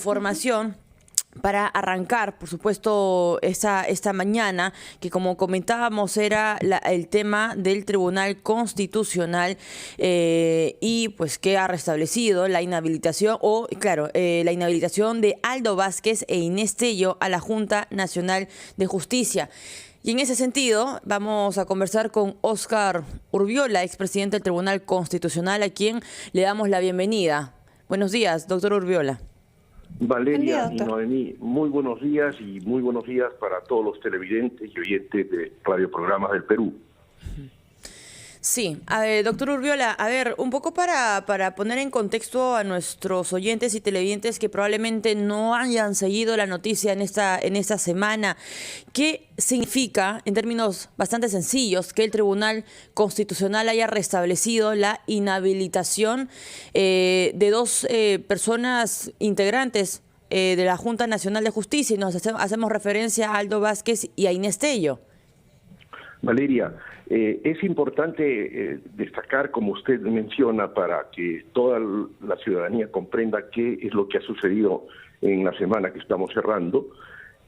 Formación para arrancar, por supuesto, esta mañana, que como comentábamos era el tema del Tribunal Constitucional y pues que ha restablecido la inhabilitación, la inhabilitación de Aldo Vázquez e Inés Tello a la Junta Nacional de Justicia. Y en ese sentido vamos a conversar con Óscar Urbiola, expresidente del Tribunal Constitucional, a quien le damos la bienvenida. Buenos días, doctor Urbiola. Valeria y Noemí, muy buenos días y muy buenos días para todos los televidentes y oyentes de radioprogramas del Perú. Sí, a ver, doctor Urbiola, a ver, un poco para poner en contexto a nuestros oyentes y televidentes que probablemente no hayan seguido la noticia en esta semana, ¿qué significa, en términos bastante sencillos, que el Tribunal Constitucional haya restablecido la inhabilitación de dos personas integrantes de la Junta Nacional de Justicia? Y nos hacemos referencia a Aldo Vázquez y a Inés Tello. Valeria, es importante destacar, como usted menciona, para que toda la ciudadanía comprenda qué es lo que ha sucedido en la semana que estamos cerrando.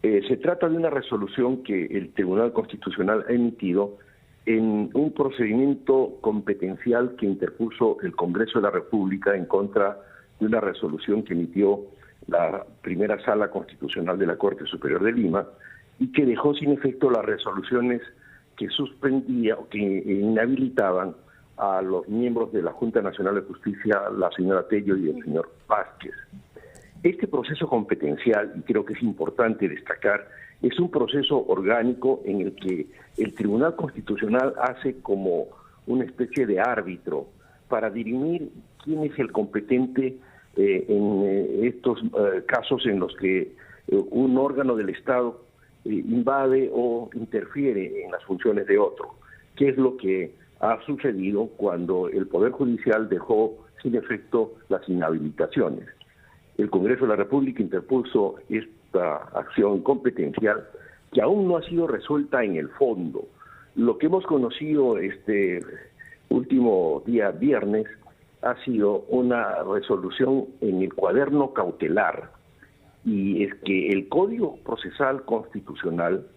Se trata de una resolución que el Tribunal Constitucional ha emitido en un procedimiento competencial que interpuso el Congreso de la República en contra de una resolución que emitió la primera Sala Constitucional de la Corte Superior de Lima y que dejó sin efecto las resoluciones que suspendía o que inhabilitaban a los miembros de la Junta Nacional de Justicia, la señora Tello y el señor Vázquez. Este proceso competencial, y creo que es importante destacar, es un proceso orgánico en el que el Tribunal Constitucional hace como una especie de árbitro para dirimir quién es el competente en estos casos en los que un órgano del Estado invade o interfiere en las funciones de otro, que es lo que ha sucedido cuando el Poder Judicial dejó sin efecto las inhabilitaciones. El Congreso de la República interpuso esta acción competencial que aún no ha sido resuelta en el fondo. Lo que hemos conocido este último día viernes ha sido una resolución en el cuaderno cautelar, y es que el Código Procesal Constitucional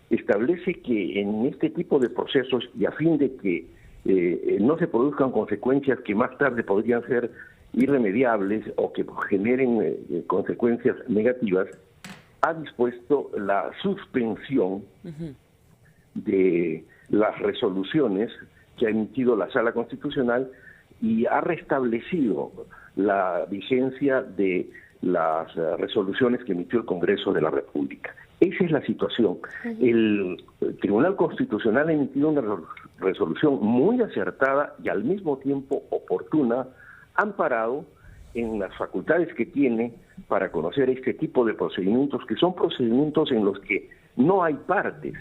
establece que en este tipo de procesos, y a fin de que no se produzcan consecuencias que más tarde podrían ser irremediables o que generen consecuencias negativas, ha dispuesto la suspensión de las resoluciones que ha emitido la Sala Constitucional y ha restablecido la vigencia de las resoluciones que emitió el Congreso de la República. Esa es la situación. El Tribunal Constitucional ha emitido una resolución muy acertada y al mismo tiempo oportuna, amparado en las facultades que tiene para conocer este tipo de procedimientos, que son procedimientos en los que no hay partes.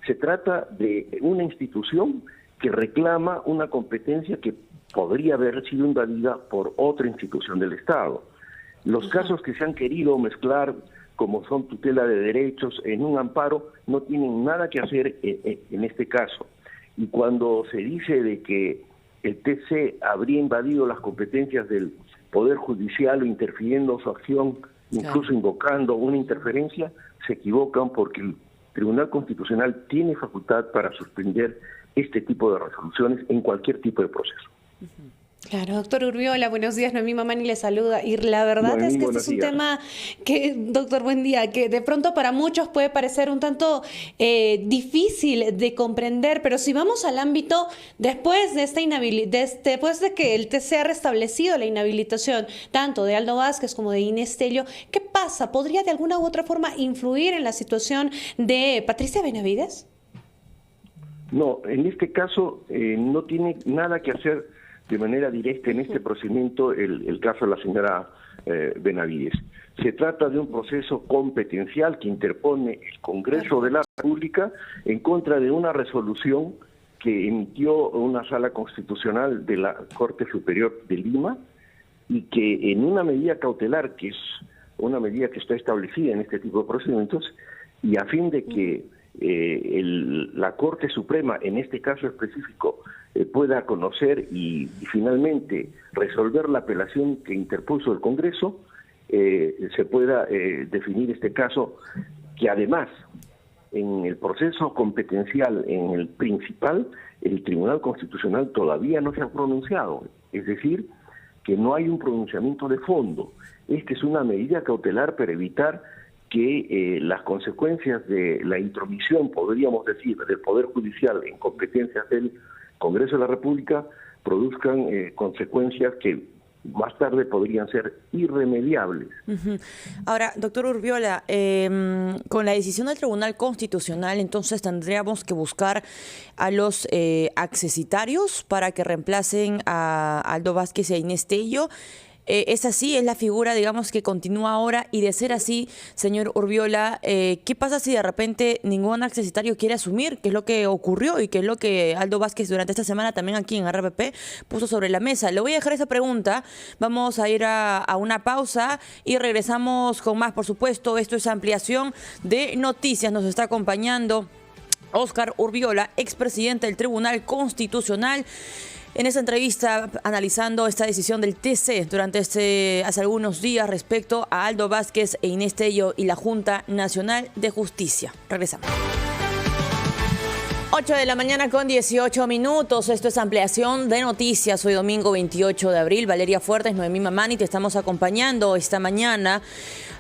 Se trata de una institución que reclama una competencia que podría haber sido invadida por otra institución del Estado. Los casos que se han querido mezclar, como son tutela de derechos en un amparo, no tienen nada que hacer en este caso. Y cuando se dice de que el TC habría invadido las competencias del Poder Judicial o interfiriendo su acción, incluso invocando una interferencia, se equivocan, porque el Tribunal Constitucional tiene facultad para suspender este tipo de resoluciones en cualquier tipo de proceso. Claro, doctor Urbiola, buenos días, Noemí Mamani le saluda. Y la verdad es que este es un tema que, doctor, buen día, que de pronto para muchos puede parecer un tanto difícil de comprender, pero si vamos al ámbito después de después de que el TC ha restablecido la inhabilitación tanto de Aldo Vázquez como de Inés Tello, ¿qué pasa? ¿Podría de alguna u otra forma influir en la situación de Patricia Benavides? No, en este caso no tiene nada que hacer de manera directa en este procedimiento el caso de la señora Benavides. Se trata de un proceso competencial que interpone el Congreso de la República en contra de una resolución que emitió una Sala Constitucional de la Corte Superior de Lima, y que en una medida cautelar, que es una medida que está establecida en este tipo de procedimientos, y a fin de que la Corte Suprema, en este caso específico, pueda conocer y finalmente resolver la apelación que interpuso el Congreso, se pueda definir este caso, que además en el proceso competencial, en el principal, el Tribunal Constitucional todavía no se ha pronunciado, es decir, que no hay un pronunciamiento de fondo. Esta es una medida cautelar para evitar que las consecuencias de la intromisión, podríamos decir, del Poder Judicial en competencias del Congreso de la República produzcan consecuencias que más tarde podrían ser irremediables. Ahora, doctor Urbiola, con la decisión del Tribunal Constitucional, entonces tendríamos que buscar a los accesitarios para que reemplacen a Aldo Vázquez y a Inés Tello. ¿Es así? ¿Es la figura, digamos, que continúa ahora? Y de ser así, señor Urbiola, ¿qué pasa si de repente ningún accesitario quiere asumir? ¿Qué es lo que ocurrió y qué es lo que Aldo Vázquez durante esta semana también aquí en RPP puso sobre la mesa? Le voy a dejar esa pregunta. Vamos a ir a una pausa y regresamos con más, por supuesto. Esto es Ampliación de Noticias. Nos está acompañando Óscar Urbiola, expresidente del Tribunal Constitucional. En esta entrevista, analizando esta decisión del TC durante hace algunos días respecto a Aldo Vázquez e Inés Tello y la Junta Nacional de Justicia. Regresamos. 8 de la mañana con 18 minutos. Esto es Ampliación de Noticias. Hoy domingo 28 de abril. Valeria Fuertes, Noemí Mamani, te estamos acompañando esta mañana,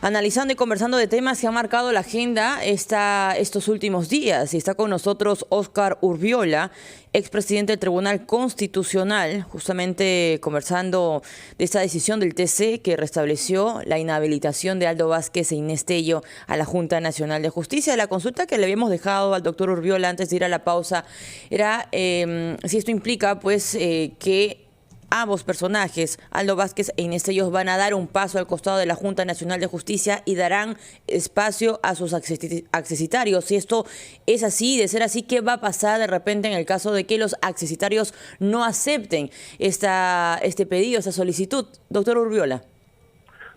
analizando y conversando de temas que han marcado la agenda estos últimos días. Y está con nosotros Óscar Urbiola, expresidente del Tribunal Constitucional, justamente conversando de esta decisión del TC que restableció la inhabilitación de Aldo Vázquez e Inés Tello a la Junta Nacional de Justicia. La consulta que le habíamos dejado al doctor Urbiola antes de ir a la pausa era si esto implica pues que ambos personajes, Aldo Vázquez e Inés Tello, van a dar un paso al costado de la Junta Nacional de Justicia y darán espacio a sus accesitarios. Si esto es así, de ser así, ¿qué va a pasar de repente en el caso de que los accesitarios no acepten este pedido, esta solicitud? Doctor Urbiola.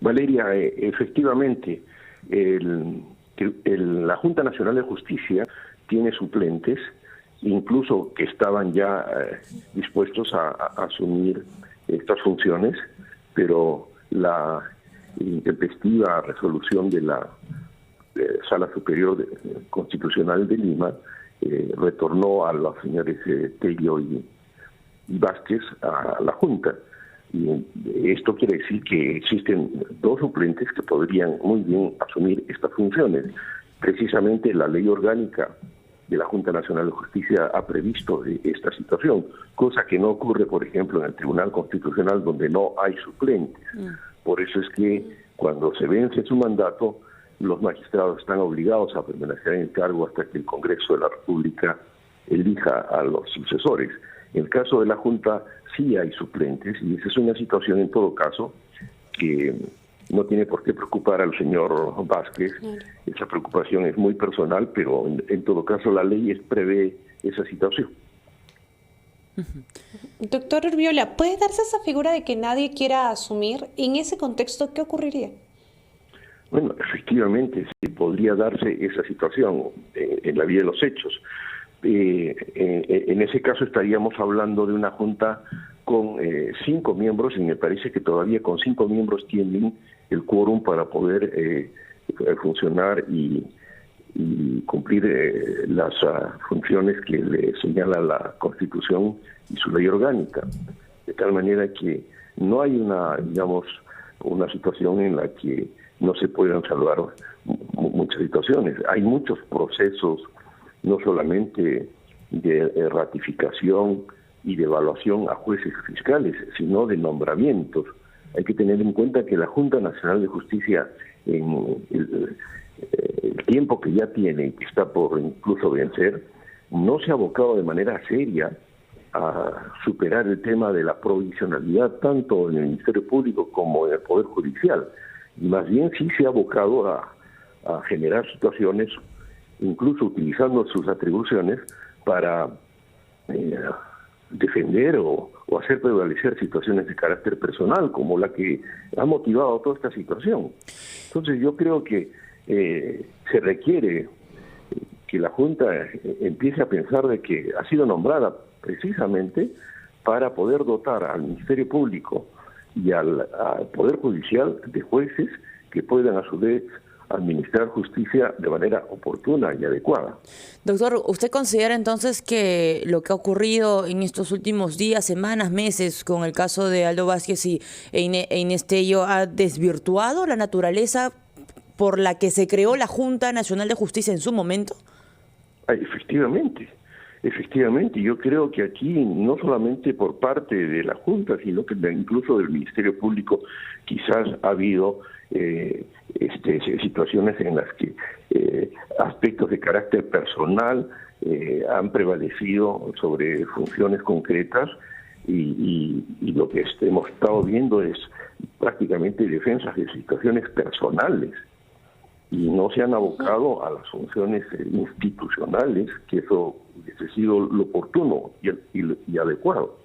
Valeria, efectivamente, la Junta Nacional de Justicia tiene suplentes, incluso que estaban ya dispuestos a asumir estas funciones, pero la intempestiva resolución de la Sala Superior Constitucional de Lima retornó a los señores Tello y Vázquez a la Junta. Y esto quiere decir que existen dos suplentes que podrían muy bien asumir estas funciones. Precisamente la ley orgánica de la Junta Nacional de Justicia ha previsto esta situación, cosa que no ocurre, por ejemplo, en el Tribunal Constitucional, donde no hay suplentes. Por eso es que cuando se vence su mandato, los magistrados están obligados a permanecer en el cargo hasta que el Congreso de la República elija a los sucesores. En el caso de la Junta sí hay suplentes, y esa es una situación en todo caso que no tiene por qué preocupar al señor Vázquez. Esa preocupación es muy personal, pero en todo caso la ley prevé esa situación. Doctor Urbiola, ¿puede darse esa figura de que nadie quiera asumir? En ese contexto, ¿qué ocurriría? Bueno, efectivamente, sí podría darse esa situación en la vía de los hechos. En ese caso estaríamos hablando de una junta con 5 miembros, y me parece que todavía con 5 miembros tienen el quórum para poder funcionar y cumplir las funciones que le señala la Constitución y su ley orgánica. De tal manera que no hay una situación en la que no se puedan salvar muchas situaciones. Hay muchos procesos, no solamente de ratificación y de evaluación a jueces fiscales, sino de nombramientos. Hay que tener en cuenta que la Junta Nacional de Justicia, en el tiempo que ya tiene y que está por incluso vencer, no se ha abocado de manera seria a superar el tema de la provisionalidad, tanto en el Ministerio Público como en el Poder Judicial. Y más bien sí se ha abocado a generar situaciones, incluso utilizando sus atribuciones para defender o hacer prevalecer situaciones de carácter personal, como la que ha motivado toda esta situación. Entonces yo creo que se requiere que la Junta empiece a pensar de que ha sido nombrada precisamente para poder dotar al Ministerio Público al Poder Judicial de jueces que puedan a su vez administrar justicia de manera oportuna y adecuada. Doctor, ¿usted considera entonces que lo que ha ocurrido en estos últimos días, semanas, meses con el caso de Aldo Vázquez e Inés Tello ha desvirtuado la naturaleza por la que se creó la Junta Nacional de Justicia en su momento? Efectivamente, yo creo que aquí no solamente por parte de la Junta, sino que incluso del Ministerio Público quizás ha habido situaciones en las que aspectos de carácter personal han prevalecido sobre funciones concretas y lo que hemos estado viendo es prácticamente defensas de situaciones personales y no se han abocado a las funciones institucionales, que eso hubiese sido lo oportuno y adecuado.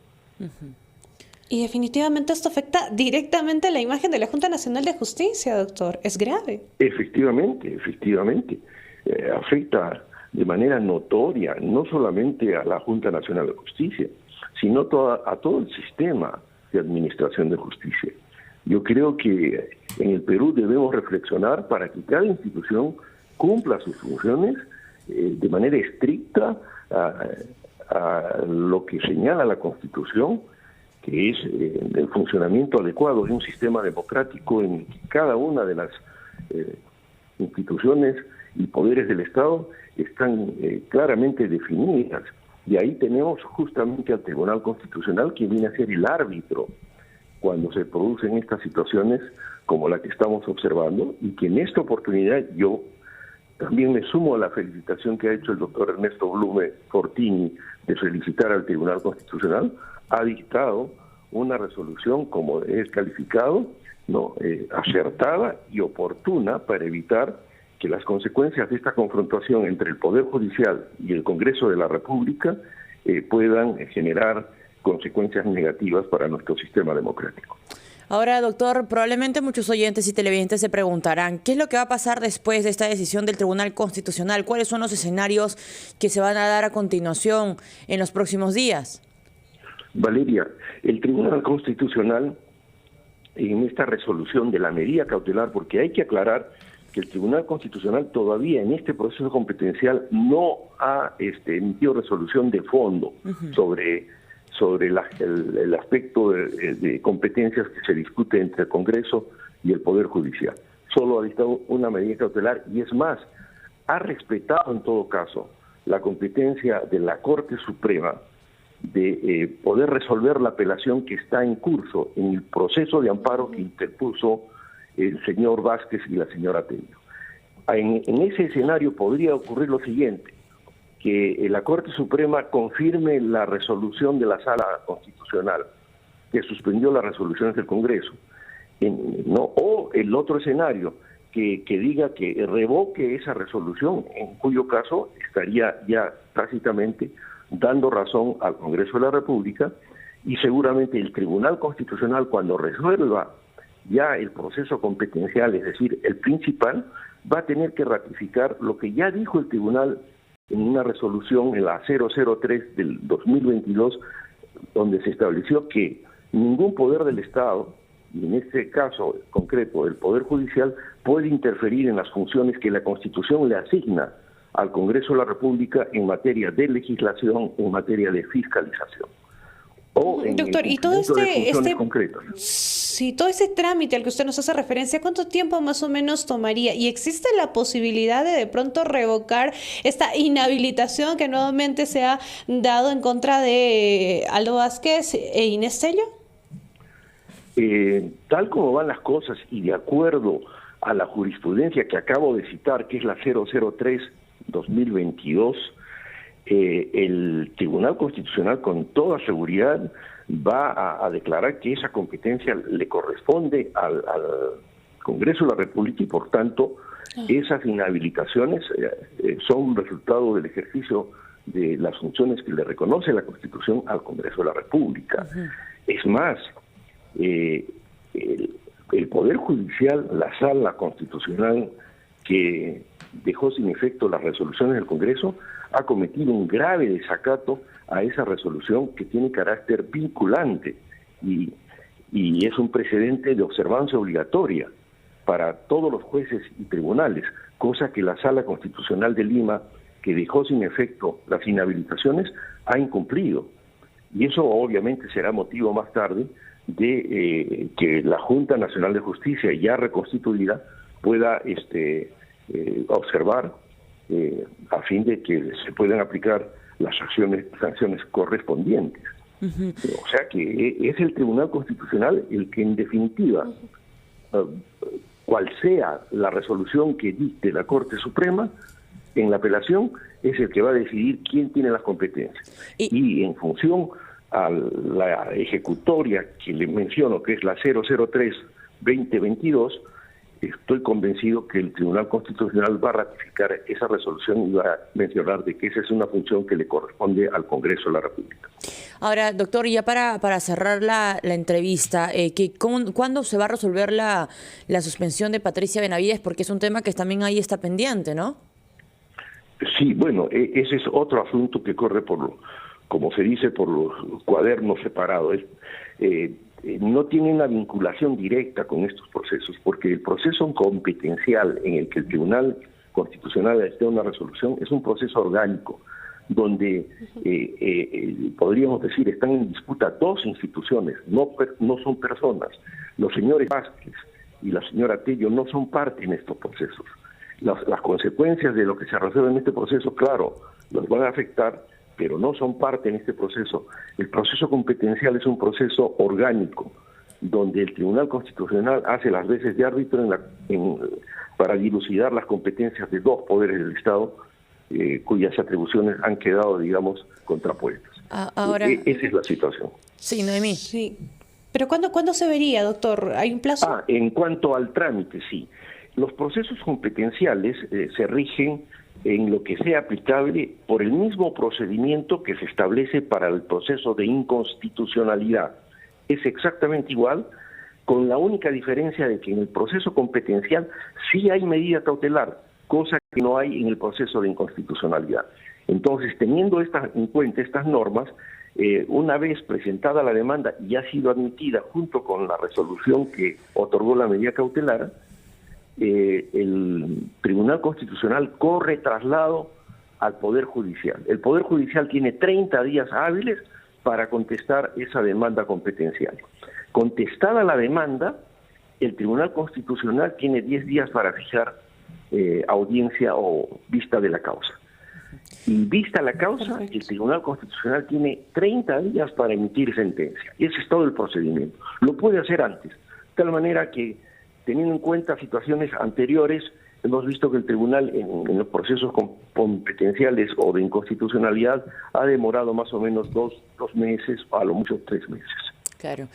Y definitivamente esto afecta directamente la imagen de la Junta Nacional de Justicia, doctor. Es grave. Efectivamente. Afecta de manera notoria no solamente a la Junta Nacional de Justicia, sino a todo el sistema de administración de justicia. Yo creo que en el Perú debemos reflexionar para que cada institución cumpla sus funciones de manera estricta a lo que señala la Constitución, que es el funcionamiento adecuado de un sistema democrático en que cada una de las instituciones y poderes del Estado están claramente definidas. Y ahí tenemos justamente al Tribunal Constitucional, que viene a ser el árbitro cuando se producen estas situaciones como la que estamos observando, y que en esta oportunidad yo también me sumo a la felicitación que ha hecho el doctor Ernesto Blume Fortini de felicitar al Tribunal Constitucional. Ha dictado una resolución, como es calificado, acertada y oportuna para evitar que las consecuencias de esta confrontación entre el Poder Judicial y el Congreso de la República puedan generar consecuencias negativas para nuestro sistema democrático. Ahora, doctor, probablemente muchos oyentes y televidentes se preguntarán, ¿qué es lo que va a pasar después de esta decisión del Tribunal Constitucional? ¿Cuáles son los escenarios que se van a dar a continuación en los próximos días? Valeria, el Tribunal Constitucional, en esta resolución de la medida cautelar, porque hay que aclarar que el Tribunal Constitucional todavía en este proceso competencial no ha emitido resolución de fondo sobre el aspecto de competencias que se discute entre el Congreso y el Poder Judicial. Solo ha dictado una medida cautelar y es más, ha respetado en todo caso la competencia de la Corte Suprema de poder resolver la apelación que está en curso en el proceso de amparo que interpuso el señor Vázquez y la señora Tello. En ese escenario podría ocurrir lo siguiente: que la Corte Suprema confirme la resolución de la Sala Constitucional, que suspendió las resoluciones del Congreso, o el otro escenario, que diga que revoque esa resolución, en cuyo caso estaría ya tácitamente dando razón al Congreso de la República, y seguramente el Tribunal Constitucional, cuando resuelva ya el proceso competencial, es decir, el principal, va a tener que ratificar lo que ya dijo el Tribunal en una resolución, en la 003 del 2022, donde se estableció que ningún poder del Estado, y en este caso concreto el Poder Judicial, puede interferir en las funciones que la Constitución le asigna al Congreso de la República en materia de legislación, en materia de fiscalización. O en doctor, y todo concretas. Sí, todo ese trámite al que usted nos hace referencia, ¿cuánto tiempo más o menos tomaría? ¿Y existe la posibilidad de pronto revocar esta inhabilitación que nuevamente se ha dado en contra de Aldo Vázquez e Inés Tello? Tal como van las cosas y de acuerdo a la jurisprudencia que acabo de citar, que es la 003-2022, el Tribunal Constitucional con toda seguridad va a declarar que esa competencia le corresponde al Congreso de la República y por tanto esas inhabilitaciones son resultado del ejercicio de las funciones que le reconoce la Constitución al Congreso de la República. Es más, el Poder Judicial, la Sala Constitucional que dejó sin efecto las resoluciones del Congreso, ha cometido un grave desacato a esa resolución que tiene carácter vinculante y y es un precedente de observancia obligatoria para todos los jueces y tribunales, cosa que la Sala Constitucional de Lima, que dejó sin efecto las inhabilitaciones, ha incumplido. Y eso obviamente será motivo más tarde de que la Junta Nacional de Justicia, ya reconstituida, pueda observar a fin de que se puedan aplicar las sanciones correspondientes. O sea que es el Tribunal Constitucional el que en definitiva, cual sea la resolución que dicte la Corte Suprema, en la apelación es el que va a decidir quién tiene las competencias. Y en función a la ejecutoria que le menciono, que es la 003-2022, estoy convencido que el Tribunal Constitucional va a ratificar esa resolución y va a mencionar de que esa es una función que le corresponde al Congreso de la República. Ahora, doctor, ya para cerrar la entrevista, ¿cuándo se va a resolver la suspensión de Patricia Benavides? Porque es un tema que también ahí está pendiente, ¿no? Sí, bueno, ese es otro asunto que corre como se dice, por los cuadernos separados. No tiene una vinculación directa con estos procesos, porque el proceso competencial en el que el Tribunal Constitucional esté una resolución es un proceso orgánico, donde podríamos decir están en disputa dos instituciones, no son personas. Los señores Vázquez y la señora Tello no son parte en estos procesos. Las consecuencias de lo que se resuelve en este proceso, claro, los van a afectar, pero no son parte en este proceso. El proceso competencial es un proceso orgánico, donde el Tribunal Constitucional hace las veces de árbitro para dilucidar las competencias de dos poderes del Estado, cuyas atribuciones han quedado, digamos, contrapuestas. Ahora, esa es la situación. Sí, Noemí. Sí. ¿Pero cuándo se vería, doctor? ¿Hay un plazo? En cuanto al trámite, sí. Los procesos competenciales se rigen en lo que sea aplicable por el mismo procedimiento que se establece para el proceso de inconstitucionalidad. Es exactamente igual, con la única diferencia de que en el proceso competencial sí hay medida cautelar, cosa que no hay en el proceso de inconstitucionalidad. Entonces, teniendo en cuenta estas normas, una vez presentada la demanda y ha sido admitida junto con la resolución que otorgó la medida cautelar, el Tribunal Constitucional corre traslado al Poder Judicial. El Poder Judicial tiene 30 días hábiles para contestar esa demanda competencial. Contestada la demanda, el Tribunal Constitucional tiene 10 días para fijar audiencia o vista de la causa. Y vista la causa, el Tribunal Constitucional tiene 30 días para emitir sentencia. Ese es todo el procedimiento. Lo puede hacer antes, de tal manera que, teniendo en cuenta situaciones anteriores, hemos visto que el tribunal en los procesos competenciales o de inconstitucionalidad ha demorado más o menos dos meses, a lo mucho 3 meses. Claro.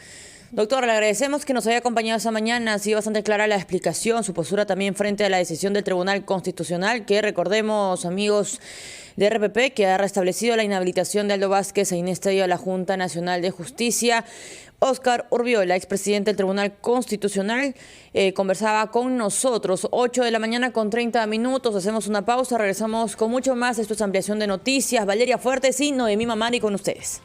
Doctor, le agradecemos que nos haya acompañado esta mañana. Ha sido bastante clara la explicación, su postura también frente a la decisión del Tribunal Constitucional, que recordemos, amigos de RPP, que ha restablecido la inhabilitación de Aldo Vázquez e Inés Tello a la Junta Nacional de Justicia. Óscar Urbiola, expresidente del Tribunal Constitucional, conversaba con nosotros. 8 de la mañana con 30 minutos. Hacemos una pausa, regresamos con mucho más. Esto es Ampliación de Noticias. Valeria Fuertes y Noemí Mamani con ustedes.